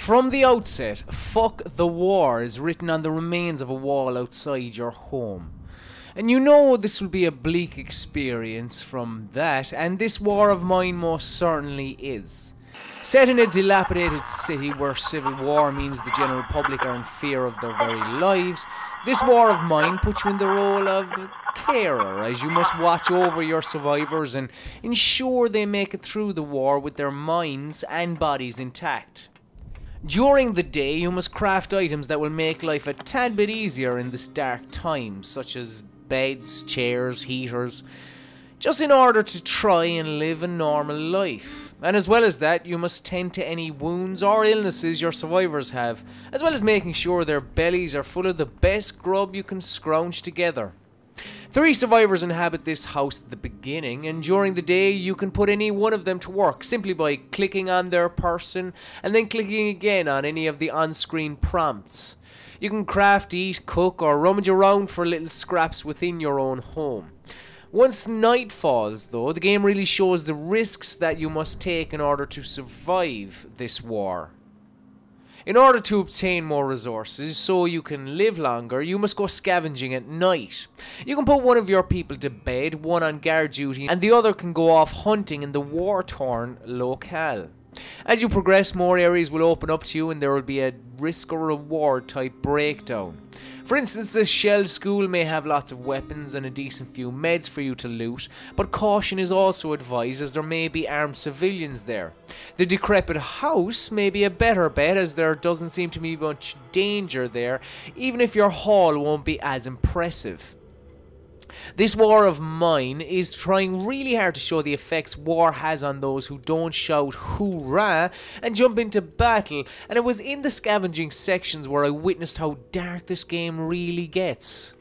From the outset, "Fuck the war" is written on the remains of a wall outside your home. And you know this will be a bleak experience from that, and this war of mine most certainly is. Set in a dilapidated city where civil war means the general public are in fear of their very lives, this war of mine puts you in the role of carer, as you must watch over your survivors and ensure they make it through the war with their minds and bodies intact. During the day, you must craft items that will make life a tad bit easier in this dark time, such as beds, chairs, heaters, just in order to try and live a normal life. And as well as that, you must tend to any wounds or illnesses your survivors have, as well as making sure their bellies are full of the best grub you can scrounge together. 3 survivors inhabit this house at the beginning, and during the day you can put any one of them to work simply by clicking on their person and then clicking again on any of the on-screen prompts. You can craft, eat, cook, or rummage around for little scraps within your own home. Once night falls, though, the game really shows the risks that you must take in order to survive this war. In order to obtain more resources, so you can live longer, you must go scavenging at night. You can put one of your people to bed, one on guard duty, and the other can go off hunting in the war-torn locale. As you progress, more areas will open up to you and there will be a risk or reward type breakdown. For instance, the shell school may have lots of weapons and a decent few meds for you to loot, but caution is also advised as there may be armed civilians there. The decrepit house may be a better bet as there doesn't seem to be much danger there, even if your haul won't be as impressive. This war of mine is trying really hard to show the effects war has on those who don't shout hoorah and jump into battle, and it was in the scavenging sections where I witnessed how dark this game really gets.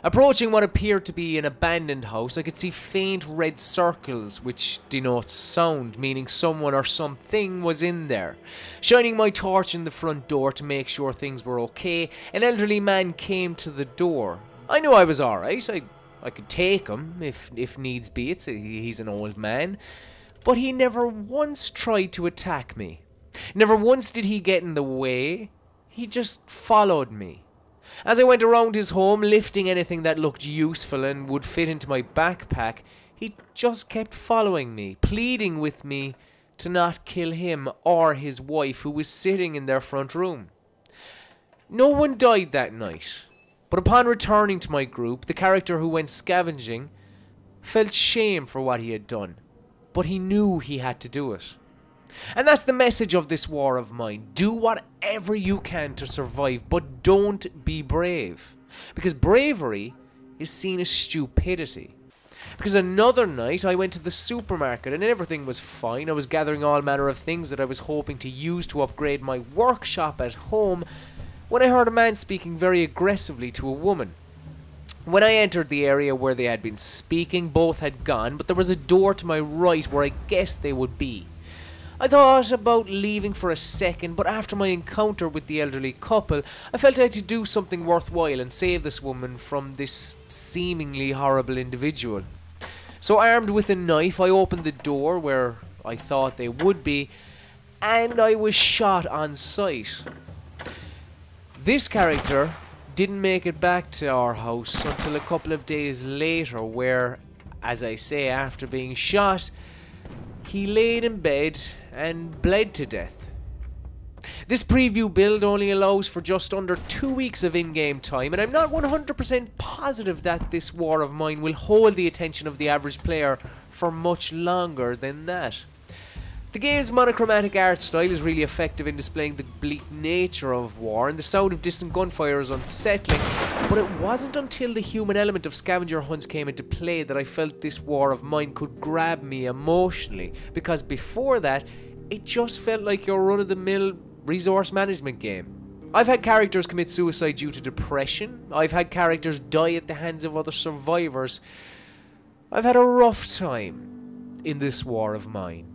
Approaching what appeared to be an abandoned house, I could see faint red circles, which denotes sound, meaning someone or something was in there. Shining my torch in the front door to make sure things were okay, an elderly man came to the door. I knew I was alright, I could take him if needs be, he's an old man, but he never once tried to attack me. Never once did he get in the way, he just followed me. As I went around his home, lifting anything that looked useful and would fit into my backpack, he just kept following me, pleading with me to not kill him or his wife who was sitting in their front room. No one died that night. But upon returning to my group, the character who went scavenging felt shame for what he had done, but he knew he had to do it. And that's the message of this war of mine. Do whatever you can to survive, but don't be brave. Because bravery is seen as stupidity. Because another night I went to the supermarket and everything was fine. I was gathering all manner of things that I was hoping to use to upgrade my workshop at home, when I heard a man speaking very aggressively to a woman. When I entered the area where they had been speaking, both had gone, but there was a door to my right where I guessed they would be. I thought about leaving for a second, but after my encounter with the elderly couple, I felt I had to do something worthwhile and save this woman from this seemingly horrible individual. So armed with a knife, I opened the door where I thought they would be, and I was shot on sight. This character didn't make it back to our house until a couple of days later where, as I say, after being shot, he laid in bed and bled to death. This preview build only allows for just under 2 weeks of in-game time, and I'm not 100% positive that this war of mine will hold the attention of the average player for much longer than that. The game's monochromatic art style is really effective in displaying the bleak nature of war, and the sound of distant gunfire is unsettling, but it wasn't until the human element of scavenger hunts came into play that I felt this war of mine could grab me emotionally, because before that, it just felt like your run-of-the-mill resource management game. I've had characters commit suicide due to depression, I've had characters die at the hands of other survivors. I've had a rough time in this war of mine.